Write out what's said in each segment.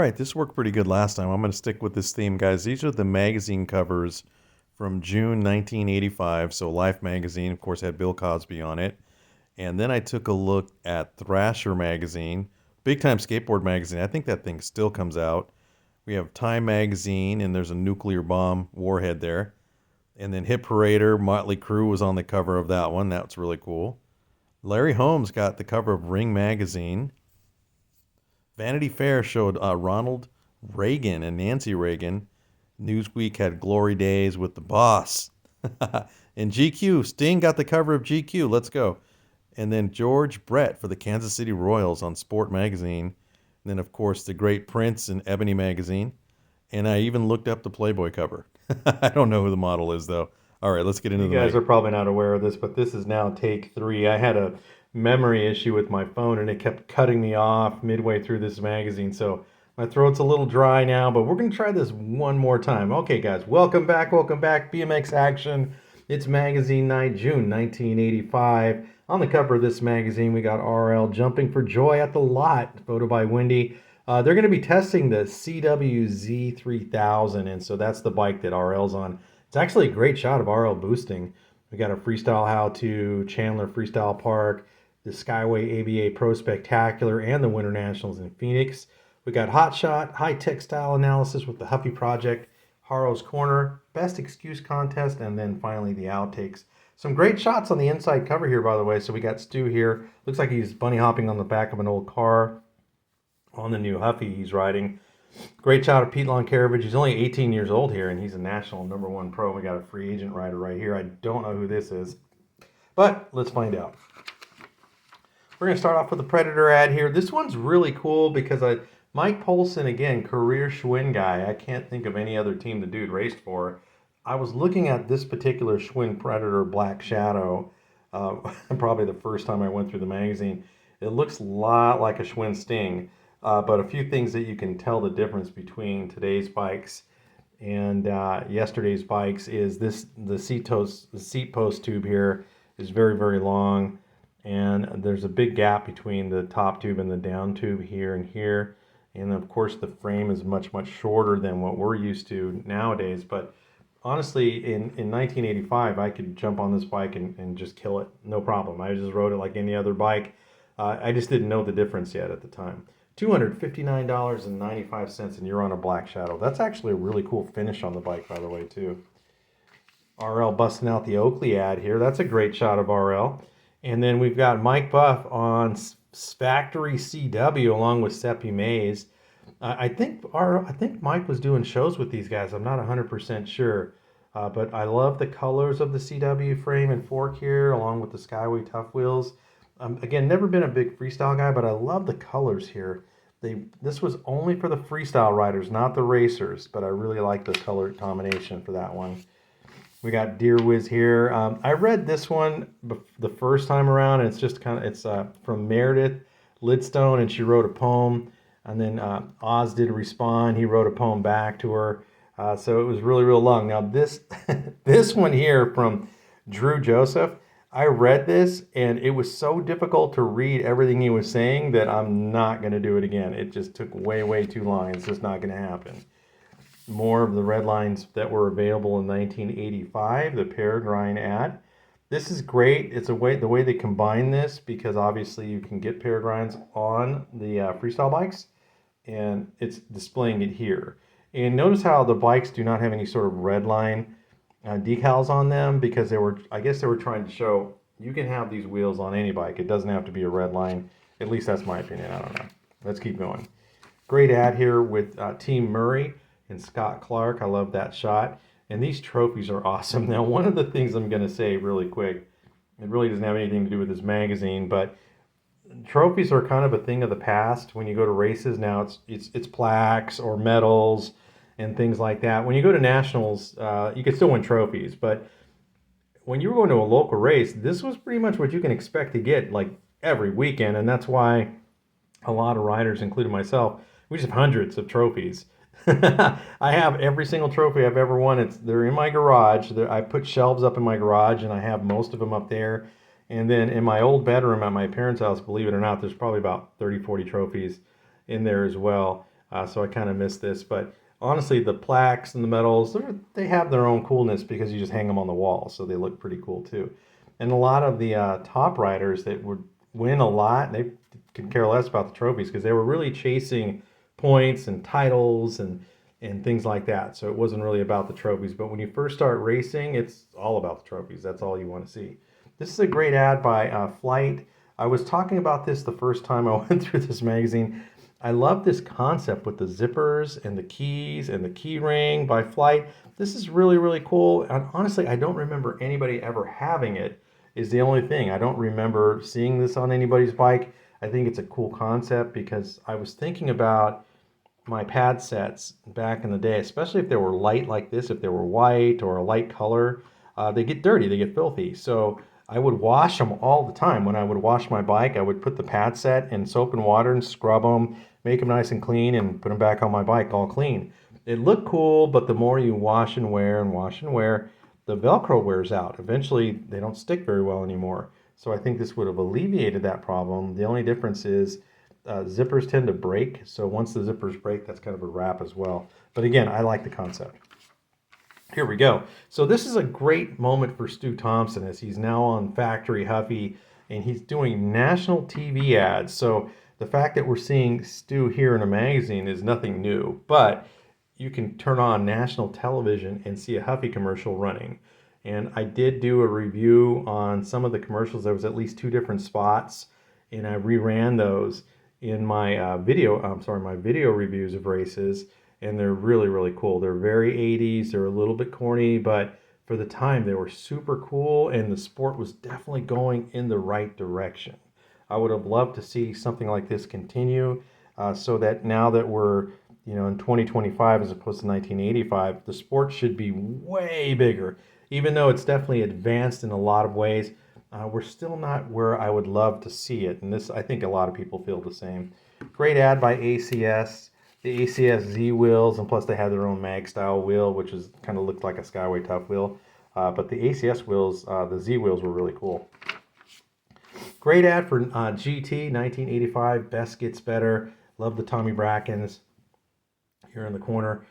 right, this worked pretty good last time. I'm going to stick with this theme, guys. These are the magazine covers from June 1985. So Life magazine, of course, had Bill Cosby on it. And then I took a look at Thrasher magazine, big time skateboard magazine. I think that thing still comes out. We have Time magazine, and there's a nuclear bomb warhead there. And then Hit Parader, Motley Crue was on the cover of that one. That's really cool. Larry Holmes got the cover of Ring magazine. Vanity Fair showed Ronald Reagan and Nancy Reagan. Newsweek had Glory Days with the Boss. And GQ, Sting got the cover of GQ. Let's go. And then George Brett for the Kansas City Royals on Sport magazine. And then, of course, the great Prince in Ebony magazine. And I even looked up the Playboy cover. I don't know who the model is, though. All right, let's get into You the guys are probably not aware of this, but this is now take three. I had a memory issue with my phone and it kept cutting me off midway through this magazine. So my throat's a little dry now, but we're going to try this one more time. Okay, guys, welcome back. Welcome back. BMX Action. It's magazine night, June 1985. On the cover of this magazine, we got RL jumping for joy at the lot, photo by Wendy. They're going to be testing the CWZ3000, and so that's the bike that RL's on. It's actually a great shot of RL boosting. We got a freestyle how-to, Chandler Freestyle Park, the Skyway ABA Pro Spectacular, and the Winter Nationals in Phoenix. We got Hot Shot, high-tech style analysis with the Huffy Project, Haro's Corner, Best Excuse Contest, and then finally the outtakes. Some great shots on the inside cover here, by the way. So we got Stu here. Looks like he's bunny hopping on the back of an old car on the new Huffy he's riding. Great shot of Pete Loncarovich. He's only 18 years old here, and he's a national #1 pro. We got a free agent rider right here. I don't know who this is, but let's find out. We're going to start off with the Predator ad here. This one's really cool because Mike Polson, again, career Schwinn guy. I can't think of any other team the dude raced for. I was looking at this particular Schwinn Predator Black Shadow, probably the first time I went through the magazine. It looks a lot like a Schwinn Sting, but a few things that you can tell the difference between today's bikes and yesterday's bikes is the seat post tube here is very, very long, and there's a big gap between the top tube and the down tube here and here. And of course, the frame is much, much shorter than what we're used to nowadays. But honestly, in 1985, I could jump on this bike and just kill it, no problem. I just rode it like any other bike. I just didn't know the difference yet at the time. $259.95, and you're on a Black Shadow. That's actually a really cool finish on the bike, by the way, too. RL busting out the Oakley ad here. That's a great shot of RL. And then we've got Mike Buff on Factory CW along with Seppi Mays. I think Mike was doing shows with these guys. I'm not 100% sure. But I love the colors of the CW frame and fork here along with the Skyway Tough Wheels. Again, never been a big freestyle guy, but I love the colors here. This was only for the freestyle riders, not the racers, but I really like the color combination for that one. We got Deer Whiz here. I read this one the first time around, and it's just it's from Meredith Lidstone, and she wrote a poem, and then Oz did respond. He wrote a poem back to her, so it was really, real long. Now this this one here from Drew Joseph, I read this, and it was so difficult to read everything he was saying that I'm not going to do it again. It just took way, way too long. It's just not going to happen. More of the red lines that were available in 1985, the Peregrine ad. This is great. It's the way they combine this, because obviously you can get Peregrines on the freestyle bikes, and it's displaying it here. And notice how the bikes do not have any sort of red line decals on them, because I guess they were trying to show you can have these wheels on any bike. It doesn't have to be a red line. At least that's my opinion. I don't know. Let's keep going. Great ad here with Team Murray and Scott Clark. I love that shot. And these trophies are awesome. Now, one of the things I'm going to say really quick, it really doesn't have anything to do with this magazine, but trophies are kind of a thing of the past. When you go to races now, it's plaques or medals and things like that. When you go to nationals, you can still win trophies, but when you were going to a local race, this was pretty much what you can expect to get like every weekend, and that's why a lot of riders, including myself, we just have hundreds of trophies. I have every single trophy I've ever won. They're in my garage. I put shelves up in my garage, and I have most of them up there. And then in my old bedroom at my parents' house, believe it or not, there's probably about 30, 40 trophies in there as well. So I kind of missed this. But honestly, the plaques and the medals, they have their own coolness because you just hang them on the wall. So they look pretty cool too. And a lot of the top riders that would win a lot, they could care less about the trophies because they were really chasing points and titles and things like that. So it wasn't really about the trophies. But when you first start racing, it's all about the trophies. That's all you want to see. This is a great ad by Flight. I was talking about this the first time I went through this magazine. I love this concept with the zippers and the keys and the key ring by Flight. This is really, really cool. And honestly, I don't remember anybody ever having it, is the only thing. I don't remember seeing this on anybody's bike. I think it's a cool concept because I was thinking about my pad sets back in the day, especially if they were light like this, if they were white or a light color, they get dirty, they get filthy. So I would wash them all the time. When I would wash my bike, I would put the pad set in soap and water and scrub them, make them nice and clean, and put them back on my bike all clean. It looked cool, but the more you wash and wear and wash and wear, the Velcro wears out. Eventually, they don't stick very well anymore. So I think this would have alleviated that problem. The only difference is zippers tend to break, so once the zippers break, that's kind of a wrap as well. But again, I like the concept. Here we go. So this is a great moment for Stu Thompson as he's now on Factory Huffy and he's doing national TV ads. So the fact that we're seeing Stu here in a magazine is nothing new, but you can turn on national television and see a Huffy commercial running. And I did do a review on some of the commercials. There was at least 2 different spots, and I reran those in my my video reviews of races, and they're really, really cool. They're very 80s, they're a little bit corny, but for the time they were super cool, and the sport was definitely going in the right direction. I would have loved to see something like this continue, so that now that we're in 2025 as opposed to 1985, the sport should be way bigger. Even though it's definitely advanced in a lot of ways, we're still not where I would love to see it. And this, I think a lot of people feel the same. Great ad by ACS. The ACS Z wheels, and plus they have their own mag style wheel, which is kind of looked like a Skyway Tough wheel. But the ACS wheels, the Z wheels were really cool. Great ad for GT 1985. Best gets better. Love the Tommy Brackens here in the corner.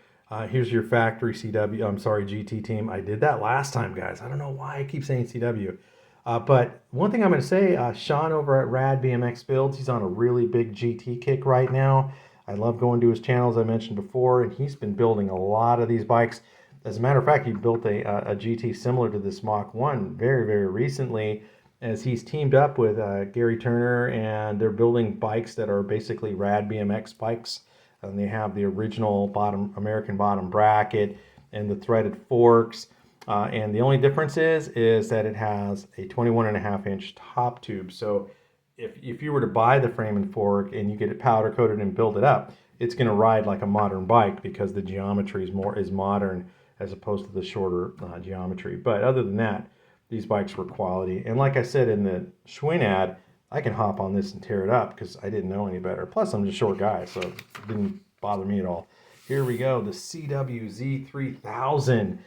Here's your factory GT team. I did that last time, guys. I don't know why I keep saying CW. But one thing I'm going to say, Sean over at Rad BMX Builds, he's on a really big GT kick right now. I love going to his channel, as I mentioned before, and he's been building a lot of these bikes. As a matter of fact, he built a GT similar to this Mach 1 very, very recently, as he's teamed up with Gary Turner, and they're building bikes that are basically Rad BMX bikes. And they have the original American bottom bracket and the threaded forks. And the only difference is that it has a 21.5-inch top tube. So if you were to buy the frame and fork and you get it powder coated and build it up, it's going to ride like a modern bike because the geometry is modern as opposed to the shorter geometry. But other than that, these bikes were quality. And like I said in the Schwinn ad, I can hop on this and tear it up because I didn't know any better. Plus, I'm just a short guy, so it didn't bother me at all. Here we go, the CW Z3000.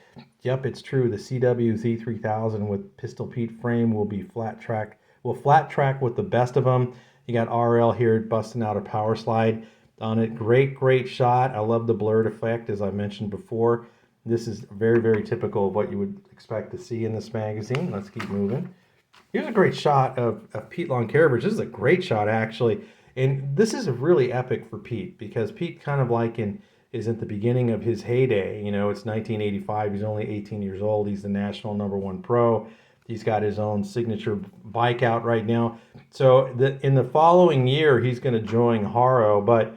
Yep, it's true. The CW Z3000 with Pistol Pete frame will be flat track. Will flat track with the best of them. You got RL here busting out a power slide on it. Great, great shot. I love the blurred effect, as I mentioned before. This is very, very typical of what you would expect to see in this magazine. Let's keep moving. Here's a great shot of Pete Loncaravage. This is a great shot, actually. And this is really epic for Pete because Pete kind of is at the beginning of his heyday. It's 1985. He's only 18 years old. He's the national #1 pro. He's got his own signature bike out right now. So in the following year, he's going to join Haro. But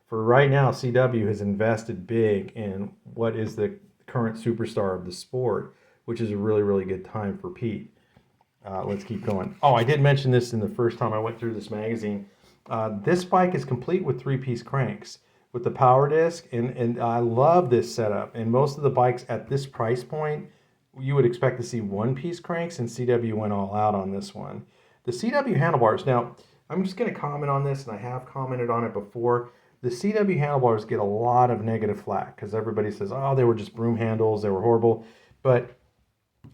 for right now, CW has invested big in what is the current superstar of the sport, which is a really, really good time for Pete. Let's keep going. Oh, I did mention this in the first time I went through this magazine. This bike is complete with 3-piece cranks with the power disc, and I love this setup. And most of the bikes at this price point, you would expect to see 1-piece cranks, and CW went all out on this one. The CW handlebars, now, I'm just going to comment on this, and I have commented on it before. The CW handlebars get a lot of negative flack because everybody says, oh, they were just broom handles, they were horrible. But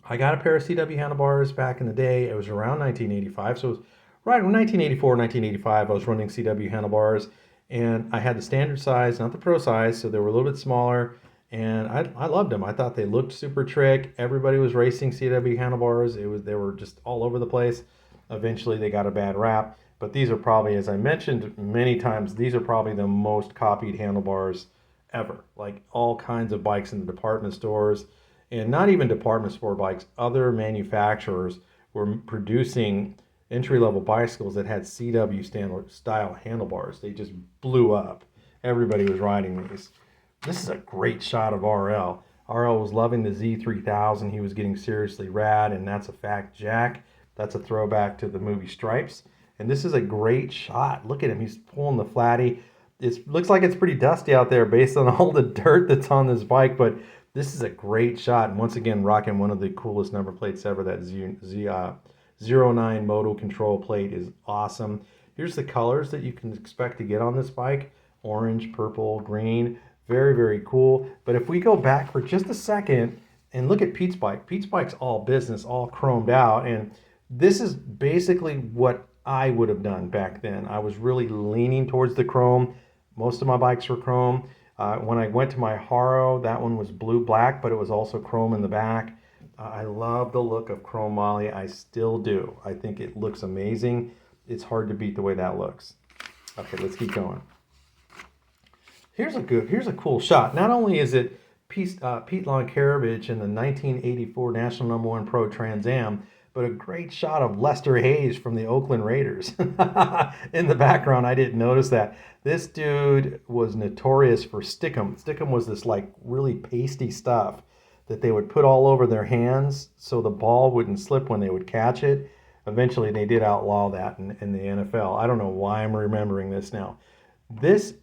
I got a pair of CW handlebars back in the day. It was around 1985. So it was right in 1984, 1985, I was running CW handlebars. And I had the standard size, not the pro size, so they were a little bit smaller. And I loved them. I thought they looked super trick. Everybody was racing CW handlebars. They were just all over the place. Eventually, they got a bad rap. But these are probably, as I mentioned many times, these are probably the most copied handlebars ever. Like all kinds of bikes in the department stores, and not even department store bikes. Other manufacturers were producing entry level bicycles that had CW standard style handlebars. They just blew up. Everybody was riding these. This is a great shot of RL. RL was loving the Z3000. He was getting seriously rad, and that's a fact, Jack. That's a throwback to the movie Stripes. And this is a great shot. Look at him. He's pulling the flatty. It looks like it's pretty dusty out there based on all the dirt that's on this bike, but this is a great shot. And once again, rocking one of the coolest number plates ever. That Z09 Moto Control plate is awesome. Here's the colors that you can expect to get on this bike. Orange, purple, green. Very, very cool. But if we go back for just a second and look at Pete's bike. Pete's bike's all business, all chromed out. And this is basically what I would have done back then. I was really leaning towards the chrome. Most of my bikes were chrome. When I went to my Haro, that one was blue-black, but it was also chrome in the back. I love the look of chrome moly. I still do. I think it looks amazing. It's hard to beat the way that looks. Okay, let's keep going. Here's a cool shot. Not only is it Pete Loncarovich in the 1984 National Number One Pro Trans Am, but a great shot of Lester Hayes from the Oakland Raiders in the background. I didn't notice that. This dude was notorious for stickum. Stickum was this like really pasty stuff that they would put all over their hands so the ball wouldn't slip when they would catch it. Eventually, they did outlaw that in the NFL. I don't know why I'm remembering this now. This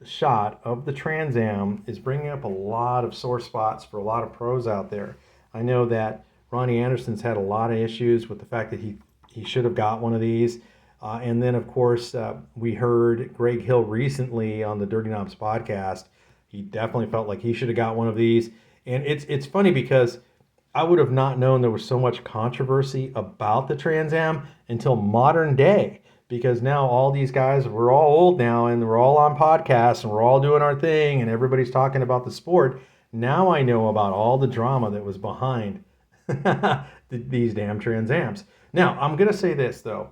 shot of the Trans Am is bringing up a lot of sore spots for a lot of pros out there. I know that Ronnie Anderson's had a lot of issues with the fact that he should have got one of these. And then, of course, we heard Greg Hill recently on the Dirty Knobs podcast. He definitely felt like he should have got one of these. And it's funny because I would have not known there was so much controversy about the Trans Am until modern day. Because now all these guys, we're all old now, and we're all on podcasts, and we're all doing our thing, and everybody's talking about the sport. Now I know about all the drama that was behind these damn Trans Ams. Now, I'm going to say this, though.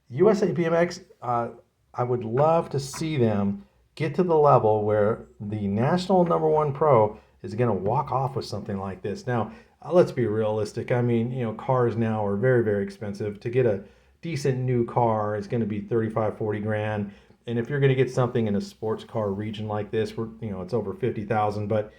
USA BMX, I would love to see them get to the level where the national number one pro is going to walk off with something like this. Now, let's be realistic. I mean, cars now are very, very expensive. To get a decent new car is going to be 35, 40 grand. And if you're going to get something in a sports car region like this, it's over 50,000, but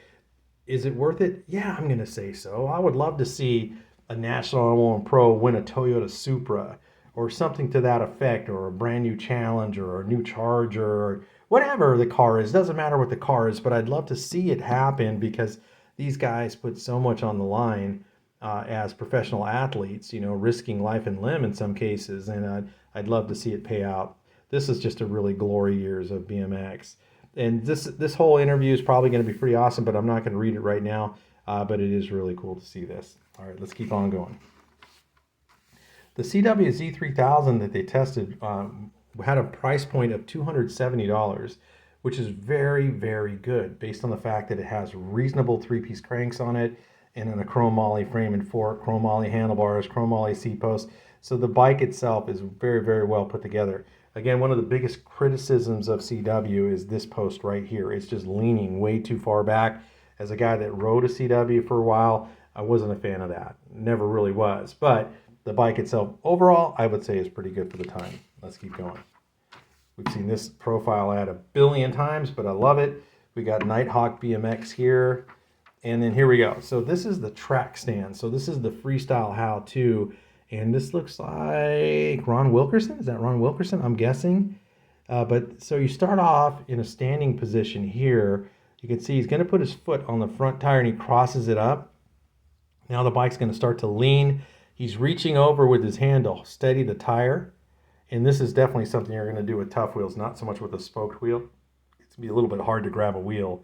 is it worth it? Yeah, I'm going to say so. I would love to see a National N1 Pro win a Toyota Supra or something to that effect, or a brand new Challenger or a new Charger or whatever the car is. Doesn't matter what the car is, but I'd love to see it happen because these guys put so much on the line as professional athletes, risking life and limb in some cases, and I'd love to see it pay out. This is just a really glory years of BMX. And this whole interview is probably going to be pretty awesome, but I'm not going to read it right now. But it is really cool to see this. All right, let's keep on going. The CW Z3000 that they tested had a price point of $270, which is very, very good based on the fact that it has reasonable three-piece cranks on it and in a chrome moly frame and fork, chrome moly handlebars, chrome moly seat posts. So the bike itself is very, very well put together. Again, one of the biggest criticisms of CW is this post right here. It's just leaning way too far back. As a guy that rode a CW for a while, I wasn't a fan of that. Never really was. But the bike itself, overall, I would say is pretty good for the time. Let's keep going. We've seen this profile ad a billion times, but I love it. We got Nighthawk BMX here. And then here we go. So this is the track stand. So this is the Freestyle how-to. And this looks like Ron Wilkerson. Is that Ron Wilkerson? I'm guessing. But so you start off in a standing position here. You can see he's going to put his foot on the front tire and he crosses it up. Now the bike's going to start to lean. He's reaching over with his hand to steady the tire. And this is definitely something you're going to do with tough wheels, not so much with a spoked wheel. It's going to be a little bit hard to grab a wheel.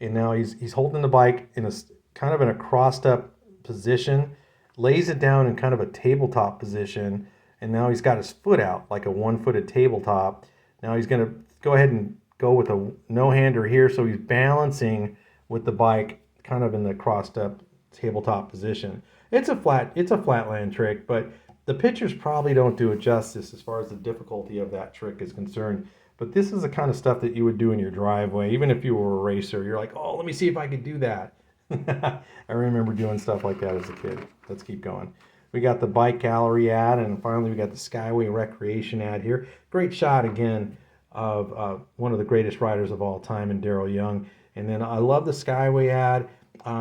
And now he's holding the bike in a kind of in a crossed up position, lays it down in kind of a tabletop position, and now he's got his foot out like a one-footed tabletop. Now he's going to go ahead and go with a no-hander here, so he's balancing with the bike kind of in the crossed up tabletop position. It's a flatland trick, but the pictures probably don't do it justice as far as the difficulty of that trick is concerned. But this is the kind of stuff that you would do in your driveway, even if you were a racer. You're like, oh, let me see if I could do that. I remember doing stuff like that as a kid. Let's keep going. We got the bike gallery ad, and finally we got the Skyway Recreation ad here. Great shot again of one of the greatest riders of all time in Daryl Young. And then I love the Skyway ad,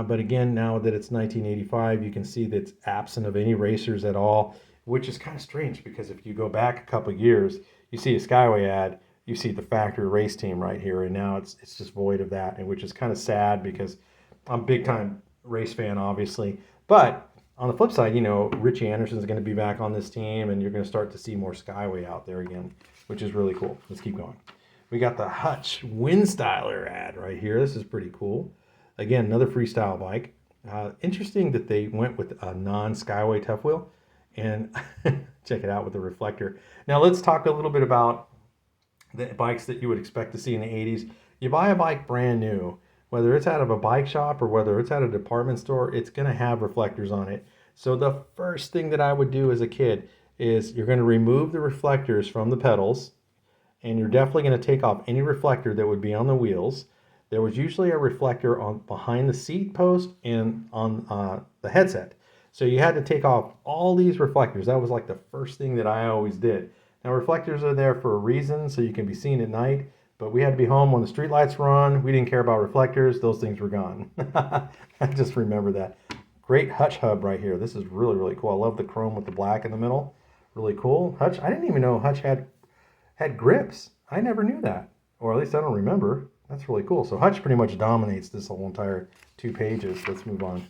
but again, now that it's 1985, you can see that it's absent of any racers at all, which is kind of strange because if you go back a couple of years, you see a Skyway ad, you see the factory race team right here, and now it's just void of that, and which is kind of sad because I'm a big time race fan, obviously. But on the flip side, you know, Richie Anderson's going to be back on this team, and you're going to start to see more Skyway out there again, which is really cool. Let's keep going. We got the Hutch Windstyler ad right here. This is pretty cool. Again, another freestyle bike. Interesting that they went with a non-Skyway tough wheel, and check it out with the reflector. Now let's talk a little bit about the bikes that you would expect to see in the 80s. You buy a bike brand new, whether it's out of a bike shop or whether it's at a department store, it's going to have reflectors on it. So the first thing that I would do as a kid is you're going to remove the reflectors from the pedals, and you're definitely going to take off any reflector that would be on the wheels. There was usually a reflector on behind the seat post and on the headset. So you had to take off all these reflectors. That was like the first thing that I always did. Now reflectors are there for a reason, so you can be seen at night. But we had to be home when the street lights were on. We didn't care about reflectors. Those things were gone. I just remember that. Great Hutch hub right here. This is really, really cool. I love the chrome with the black in the middle. Really cool. Hutch, I didn't even know Hutch had grips. I never knew that. Or at least I don't remember. That's really cool. So Hutch pretty much dominates this whole entire 2 pages. Let's move on.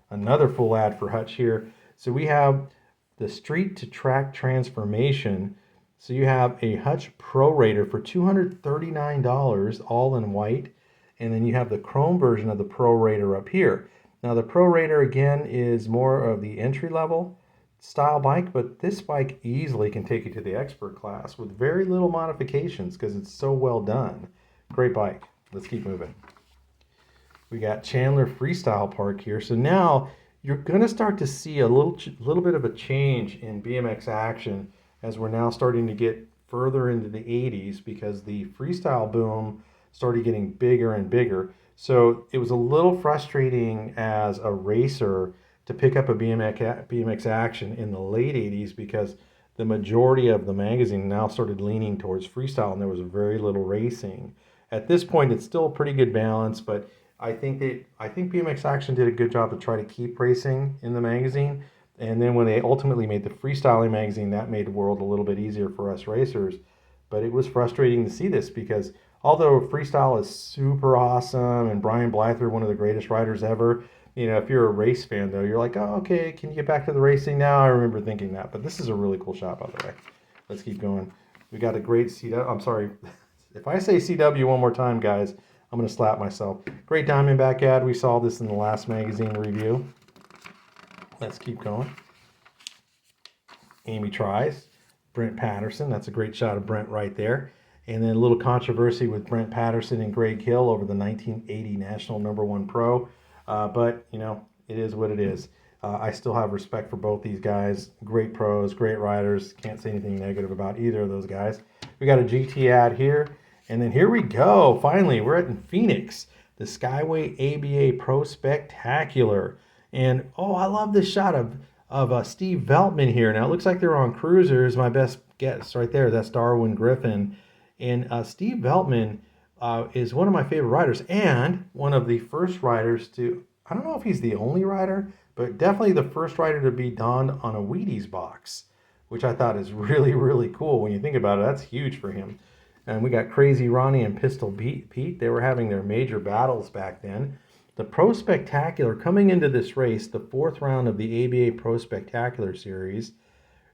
Another full ad for Hutch here. So we have the street to track transformation. So you have a Hutch Pro Raider for $239, all in white. And then you have the chrome version of the Pro Raider up here. Now the Pro Raider, again, is more of the entry-level style bike, but this bike easily can take you to the expert class with very little modifications because it's so well done. Great bike. Let's keep moving. We got Chandler Freestyle Park here. So now you're going to start to see a little bit of a change in BMX action as we're now starting to get further into the 80s because the freestyle boom started getting bigger and bigger. So it was a little frustrating as a racer to pick up a BMX action in the late 80s because the majority of the magazine now started leaning towards freestyle and there was very little racing. At this point, it's still a pretty good balance, but I think BMX Action did a good job to try to keep racing in the magazine. And then when they ultimately made the freestyling magazine, that made the world a little bit easier for us racers. But it was frustrating to see this because although freestyle is super awesome and Brian Blyther, one of the greatest riders ever, you know, if you're a race fan though, you're like, oh, okay, can you get back to the racing now? I remember thinking that, but this is a really cool shot, by the way. Let's keep going. We got a great CW. I'm sorry. If I say CW one more time, guys, I'm going to slap myself. Great Diamondback ad. We saw this in the last magazine review. Let's keep going. Amy tries. Brent Patterson. That's a great shot of Brent right there. And then a little controversy with Brent Patterson and Greg Hill over the 1980 National #1 Pro. But, you know, it is what it is. I still have respect for both these guys. Great pros, great riders. Can't say anything negative about either of those guys. We got a GT ad here. And then here we go. Finally, we're at in Phoenix. The Skyway ABA Pro Spectacular. And, oh, I love this shot of Steve Veltman here. Now, it looks like they're on cruisers. My best guess right there. That's Darwin Griffin. And Steve Veltman is one of my favorite riders and one of the first riders to, I don't know if he's the only rider, but definitely the first rider to be donned on a Wheaties box, which I thought is really, really cool. When you think about it, that's huge for him. And we got Crazy Ronnie and Pistol Pete. They were having their major battles back then. The Pro Spectacular coming into this race, the 4th round of the ABA Pro Spectacular Series.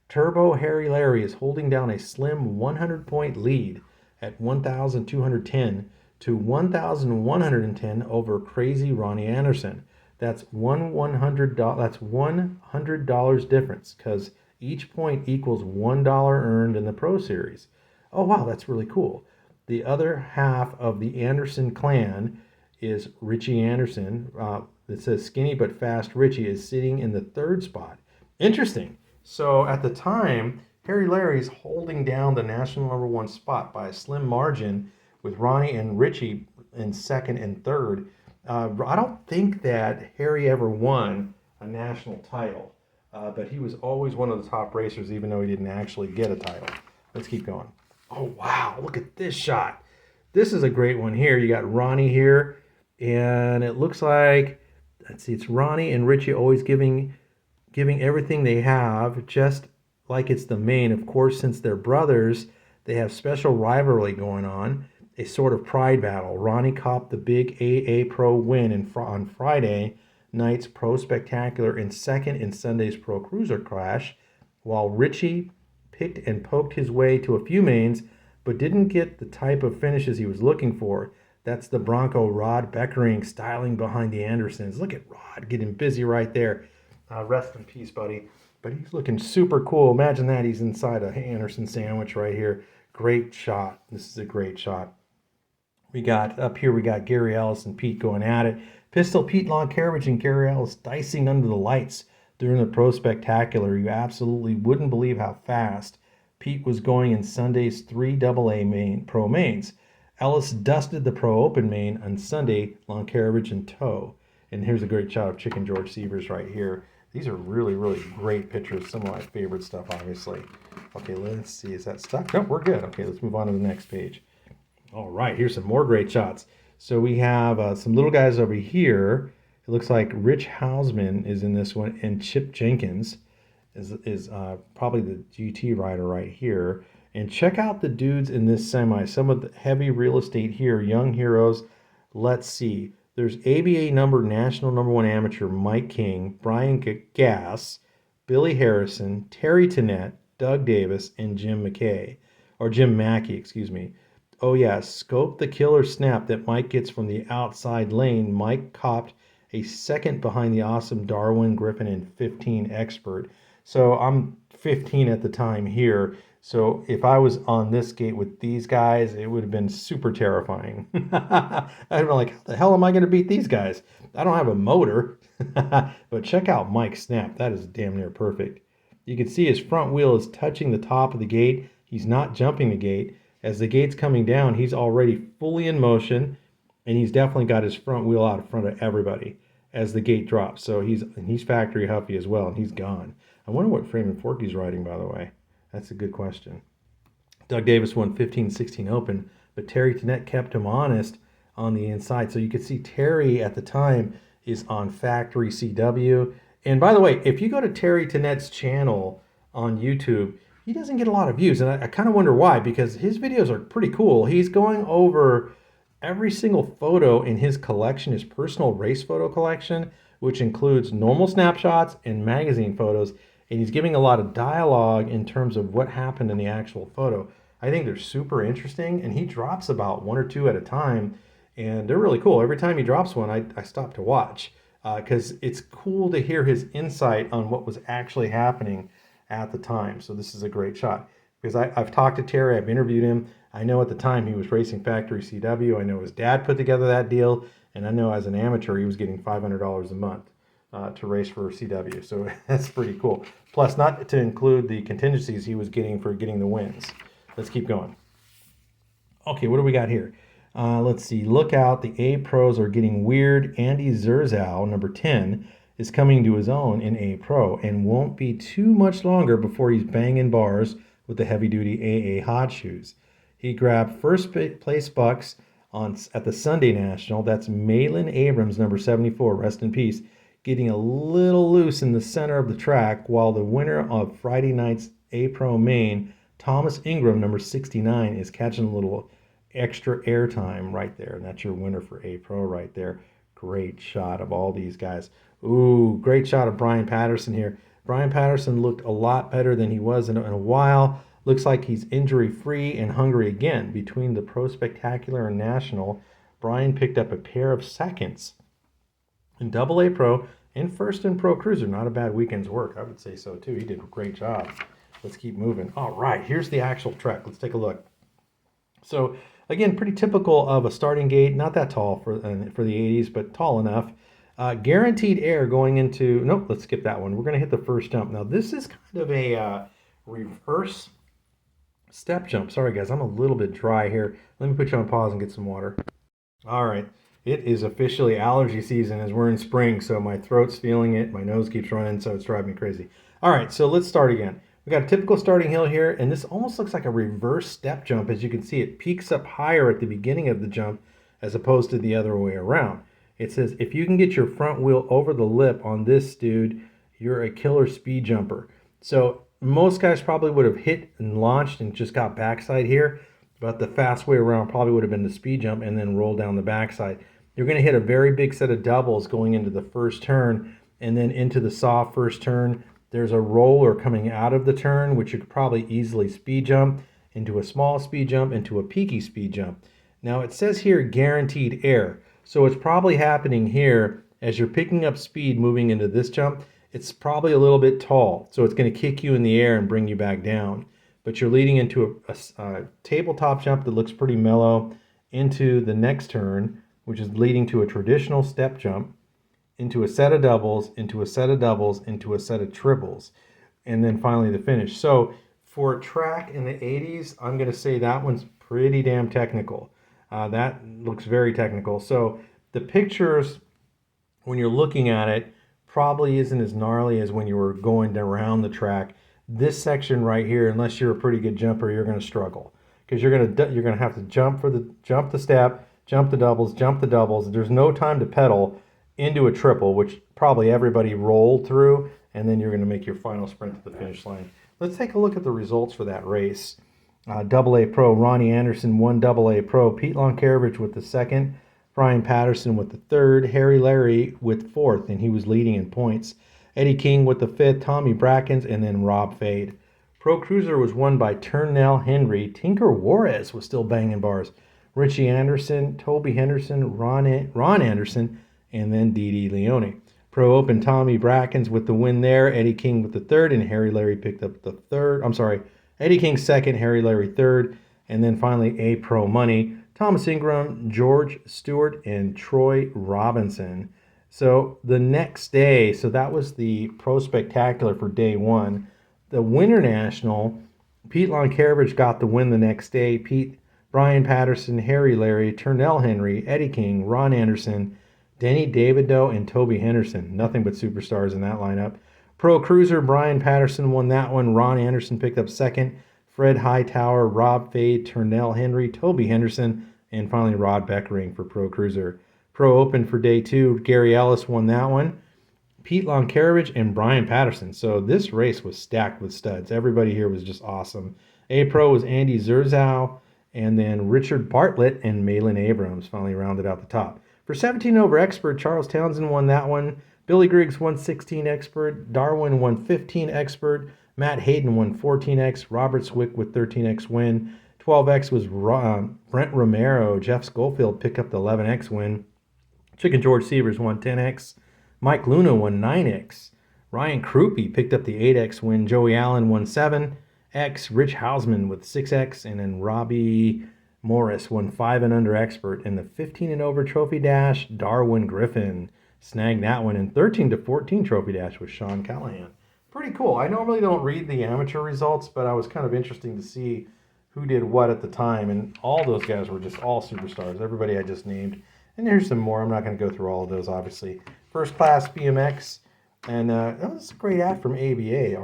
Turbo Harry Larry is holding down a slim 100-point lead at 1,210 to 1,110 over Crazy Ronnie Anderson. That's $100 difference because each point equals $1 earned in the Pro Series. Oh, wow, that's really cool. The other half of the Anderson clan is Richie Anderson. It says skinny but fast Richie is sitting in the third spot. Interesting. So at the time, Harry Larry's holding down the national number one spot by a slim margin with Ronnie and Richie in second and third. I don't think that Harry ever won a national title, but he was always one of the top racers, even though he didn't actually get a title. Let's keep going. Oh, wow, look at this shot. This is a great one here. You got Ronnie here, and it looks like, let's see, it's Ronnie and Richie always giving everything they have, just like it's the main. Of course, since they're brothers, they have special rivalry going on, a sort of pride battle. Ronnie copped the big AA Pro win on Friday night's Pro Spectacular and second in Sunday's Pro Cruiser Clash, while Richie picked and poked his way to a few mains, but didn't get the type of finishes he was looking for. That's the Bronco Rod Beckering styling behind the Andersons. Look at Rod getting busy right there. Rest in peace, buddy. But he's looking super cool. Imagine that he's inside a Anderson sandwich right here. Great shot. This is a great shot. We got up here, we got Gary Ellis and Pete going at it. Pistol Pete Loncarevich and Gary Ellis dicing under the lights during the Pro Spectacular. You absolutely wouldn't believe how fast Pete was going in Sunday's 3 AA Pro mains. Ellis dusted the Pro Open main on Sunday, Loncarevich in tow. And here's a great shot of Chicken George Sievers right here. These are really, really great pictures. Some of my favorite stuff, obviously. Okay, let's see. Is that stuck? Nope, we're good. Okay, let's move on to the next page. All right, here's some more great shots. So we have some little guys over here. It looks like Rich Hausman is in this one, and Chip Jenkins is probably the GT rider right here. And check out the dudes in this semi. Some of the heavy real estate here, young heroes. Let's see. There's ABA national number one amateur Mike King, Brian Gass, Billy Harrison, Terry Tennant, Doug Davis, and Jim Mackey, excuse me. Oh yeah, scope the killer snap that Mike gets from the outside lane. Mike copped a second behind the awesome Darwin, Griffin, and 15 expert. So I'm 15 at the time here. So if I was on this gate with these guys, it would have been super terrifying. I'd be like, how the hell am I going to beat these guys? I don't have a motor. But check out Mike's snap. That is damn near perfect. You can see his front wheel is touching the top of the gate. He's not jumping the gate. As the gate's coming down, he's already fully in motion, and he's definitely got his front wheel out in front of everybody as the gate drops. So he's factory huffy as well, and he's gone. I wonder what Freeman Forky's riding, by the way. That's a good question. Doug Davis won 15-16 Open, but Terry Tennant kept him honest on the inside. So you could see Terry at the time is on factory CW. And by the way, if you go to Terry Tennant's channel on YouTube, he doesn't get a lot of views. And I kind of wonder why, because his videos are pretty cool. He's going over every single photo in his collection, his personal race photo collection, which includes normal snapshots and magazine photos. And he's giving a lot of dialogue in terms of what happened in the actual photo. I think they're super interesting, and he drops about one or two at a time, and they're really cool. Every time he drops one, I stop to watch because it's cool to hear his insight on what was actually happening at the time. So this is a great shot because I've talked to Terry, I've interviewed him. I know at the time he was racing factory CW. I know his dad put together that deal, and I know as an amateur he was getting $500 a month to race for CW. So that's pretty cool. Plus, not to include the contingencies he was getting for getting the wins. Let's keep going. Okay, what do we got here? Let's see. Look out. The A Pros are getting weird. Andy Zerzow, number 10, is coming to his own in A Pro and won't be too much longer before he's banging bars with the heavy-duty AA hot shoes. He grabbed first place bucks at the Sunday National. That's Malin Abrams, number 74, rest in peace, getting a little loose in the center of the track, while the winner of Friday night's A Pro main, Thomas Ingram, number 69, is catching a little extra airtime right there. And that's your winner for A Pro right there. Great shot of all these guys. Ooh, great shot of Brian Patterson here. Brian Patterson looked a lot better than he was in a while. Looks like he's injury-free and hungry again. Between the Pro Spectacular and National, Brian picked up a pair of seconds in Double A Pro and first in Pro Cruiser. Not a bad weekend's work. I would say so too. He did a great job. Let's keep moving. All right, here's the actual track. Let's take a look. So Again, pretty typical of a starting gate, not that tall for the 80s, but tall enough. Guaranteed air going into, nope, let's skip that one. We're going to hit the first jump. Now, this is kind of a reverse step jump. Sorry, guys, I'm a little bit dry here. Let me put you on pause and get some water. All right. It is officially allergy season as we're in spring, so my throat's feeling it. My nose keeps running, so it's driving me crazy. All right, so let's start again. We got a typical starting hill here, and this almost looks like a reverse step jump. As you can see, it peaks up higher at the beginning of the jump as opposed to the other way around. It says, if you can get your front wheel over the lip on this, dude, you're a killer speed jumper. So most guys probably would have hit and launched and just got backside here, but the fast way around probably would have been the speed jump and then roll down the backside. You're going to hit a very big set of doubles going into the first turn, and then into the soft first turn. There's a roller coming out of the turn, which you could probably easily speed jump, into a small speed jump, into a peaky speed jump. Now it says here guaranteed air. So it's probably happening here as you're picking up speed moving into this jump. It's probably a little bit tall, so it's going to kick you in the air and bring you back down. But you're leading into a tabletop jump that looks pretty mellow into the next turn, which is leading to a traditional step jump, into a set of doubles, into a set of doubles, into a set of triples, and then finally the finish. So for a track in the 80s, I'm going to say that one's pretty damn technical. That looks very technical. So the pictures, when you're looking at it, probably isn't as gnarly as when you were going around the track. This section right here, unless you're a pretty good jumper, you're going to struggle because you're going to have to jump the step, jump the doubles. There's no time to pedal into a triple, which probably everybody rolled through, and then you're going to make your final sprint to the finish line. Let's take a look at the results for that race. AA Pro, Ronnie Anderson won AA Pro, Pete Lonkarevich with the second, Brian Patterson with the third, Harry Larry with fourth, and he was leading in points. Eddie King with the fifth, Tommy Brackens, and then Rob Fade. Pro Cruiser was won by Turnell Henry. Tinker Juarez was still banging bars. Richie Anderson, Toby Henderson, Ron Anderson, and then Dee Leone. Pro Open, Tommy Brackens with the win there, Eddie King with the third, and Harry Larry picked up the third. I'm sorry, Eddie King second, Harry Larry third, and then finally A Pro Money, Thomas Ingram, George Stewart, and Troy Robinson. So the next day, so that was the Pro Spectacular for day one. The Winter National, Pete Lonkarevich got the win the next day. Brian Patterson, Harry Larry, Turnell Henry, Eddie King, Ron Anderson, Denny Davido, and Toby Henderson. Nothing but superstars in that lineup. Pro Cruiser, Brian Patterson won that one. Ron Anderson picked up second. Fred Hightower, Rob Fade, Turnell Henry, Toby Henderson, and finally Rod Beckering for Pro Cruiser. Pro Open for day two, Gary Ellis won that one. Pete Lonkarevich and Brian Patterson. So this race was stacked with studs. Everybody here was just awesome. A Pro was Andy Zerzow, and then Richard Bartlett and Malin Abrams finally rounded out the top. For 17 over expert, Charles Townsend won that one. Billy Griggs won 16 expert. Darwin won 15 expert. Matt Hayden won 14x. Robert Swick with 13x win. 12x was Brent Romero. Jeff Schofield picked up the 11x win. Chicken George Sievers won 10x. Mike Luna won 9x. Ryan Krupe picked up the 8x win. Joey Allen won 7x. Rich Hausman with 6x. And then Robbie Morris won 5 and under expert. In the 15 and over trophy dash, Darwin Griffin snagged that one. And 13 to 14 trophy dash was Sean Callahan. Pretty cool. I normally don't read the amateur results, but I was kind of interesting to see who did what at the time. And all those guys were just all superstars. Everybody I just named. And here's some more. I'm not going to go through all of those, obviously. First class BMX. And that was a great ad from ABA.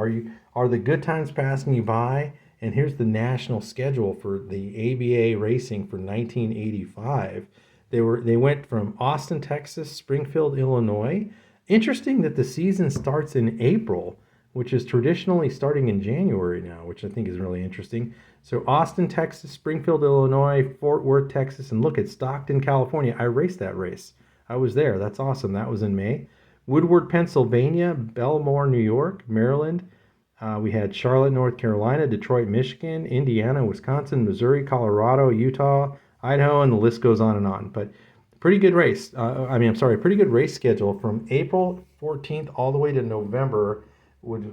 Are the good times passing you by? And here's the national schedule for the ABA racing for 1985. They went from Austin, Texas, Springfield, Illinois. Interesting that the season starts in April, which is traditionally starting in January now, which I think is really interesting. So Austin, Texas, Springfield, Illinois, Fort Worth, Texas, and look at Stockton, California. I raced that race. I was there. That's awesome. That was in May. Woodward, Pennsylvania, Belmore, New York, Maryland. We had Charlotte, North Carolina, Detroit, Michigan, Indiana, Wisconsin, Missouri, Colorado, Utah, Idaho, and the list goes on and on. But pretty good race. Pretty good race schedule from April 14th all the way to November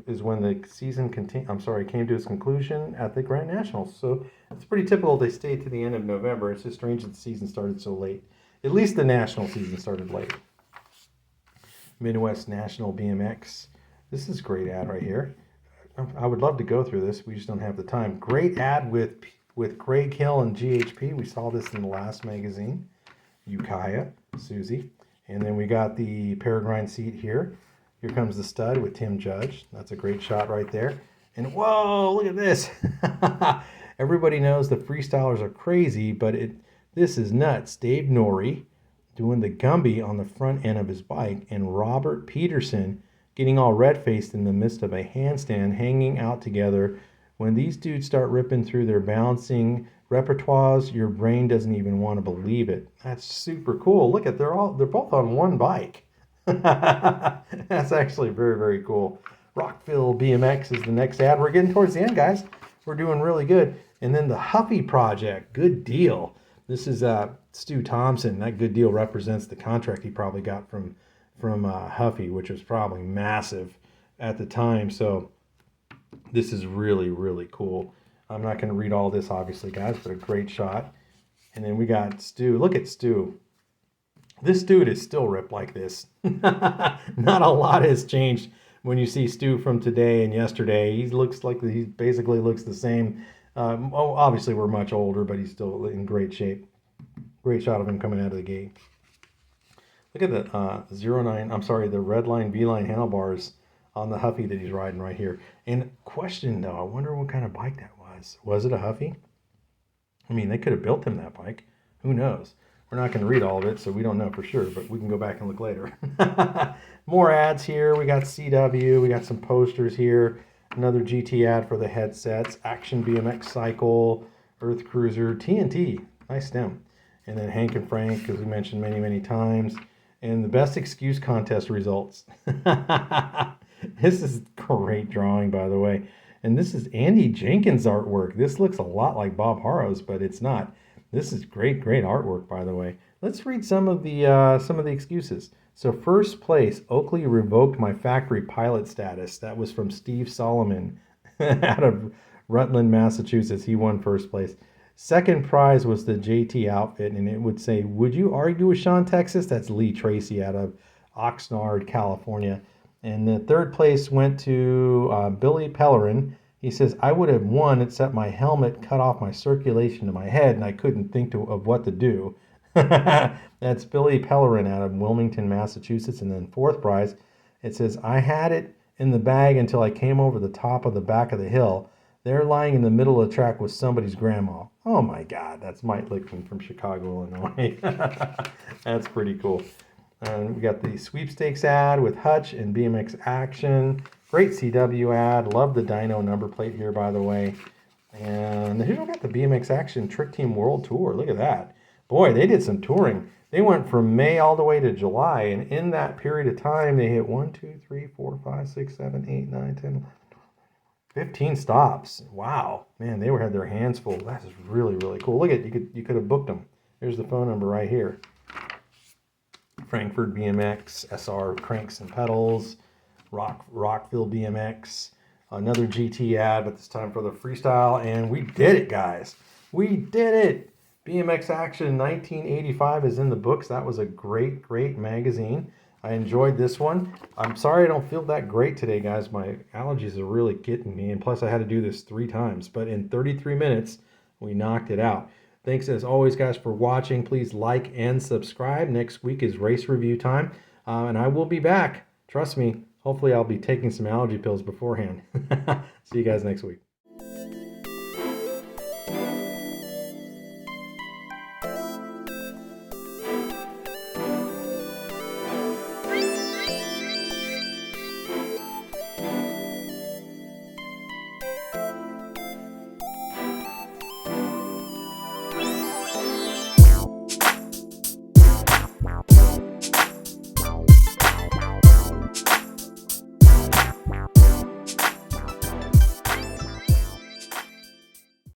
is when the season came to its conclusion at the Grand Nationals. So it's pretty typical they stayed to the end of November. It's just strange that the season started so late. At least the national season started late. Midwest National BMX. This is a great ad right here. I would love to go through this. We just don't have the time. Great ad with Craig Hill and GHP. We saw this in the last magazine. Ukiah, Susie. And then we got the Peregrine seat here. Here comes the stud with Tim Judge. That's a great shot right there. And whoa, look at this. Everybody knows the freestylers are crazy, but this is nuts. Dave Norrie doing the Gumby on the front end of his bike, and Robert Peterson getting all red-faced in the midst of a handstand, hanging out together. When these dudes start ripping through their balancing repertoires, your brain doesn't even want to believe it. That's super cool. Look at they're both on one bike. That's actually very, very cool. Rockville BMX is the next ad. We're getting towards the end, guys. We're doing really good. And then the Huffy Project, Good Deal. This is Stu Thompson. That Good Deal represents the contract he probably got from Huffy, which was probably massive at the time. So this is really, really cool. I'm not going to read all this, obviously, guys, but a great shot. And then we got Stu. Look at Stu. This dude is still ripped like this. Not a lot has changed when you see Stu from today and yesterday. He basically looks the same. Obviously, we're much older, but he's still in great shape. Great shot of him coming out of the gate. Look at the red line, V line handlebars on the Huffy that he's riding right here. And question though, I wonder what kind of bike that was. Was it a Huffy? I mean, they could have built him that bike. Who knows? We're not going to read all of it, so we don't know for sure, but we can go back and look later. More ads here. We got CW. We got some posters here. Another GT ad for the headsets. Action BMX Cycle. Earth Cruiser. TNT. Nice stem. And then Hank and Frank, as we mentioned many, many times. And the best excuse contest results. This is great drawing, by the way. And this is Andy Jenkins' artwork. This looks a lot like Bob Harrow's, but it's not. This is great, great artwork, by the way. Let's read some of the excuses. So first place, Oakley revoked my factory pilot status. That was from Steve Solomon out of Rutland, Massachusetts. He won first place. Second prize was the JT outfit, and it would say, would you argue with Sean, Texas? That's Lee Tracy out of Oxnard, California. And the third place went to Billy Pellerin. He says, I would have won except my helmet cut off my circulation to my head and I couldn't think of what to do. That's Billy Pellerin out of Wilmington, Massachusetts. And then fourth prize, it says, I had it in the bag until I came over the top of the back of the hill. There lying in the middle of the track was somebody's grandma. Oh my God, that's Mike Lickman from Chicago, Illinois. That's pretty cool. And we got the sweepstakes ad with Hutch and BMX Action. Great CW ad. Love the dyno number plate here, by the way. And here's we got the BMX Action Trick Team World Tour. Look at that. Boy, they did some touring. They went from May all the way to July. And in that period of time, they hit 1, 2, 3, 4, 5, 6, 7, 8, 9, 10, 11, 15 stops. Wow. Man, they had their hands full. That is really, really cool. Look at you could have booked them. There's the phone number right here. Frankfurt BMX, SR Cranks and Pedals, Rockville BMX, another GT ad, but this time for the freestyle, and we did it, guys. We did it. BMX Action 1985 is in the books. That was a great, great magazine. I enjoyed this one. I'm sorry I don't feel that great today, guys. My allergies are really getting me, and plus I had to do this 3 times, but in 33 minutes, we knocked it out. Thanks as always, guys, for watching. Please like and subscribe. Next week is race review time, and I will be back. Trust me. Hopefully, I'll be taking some allergy pills beforehand. See you guys next week.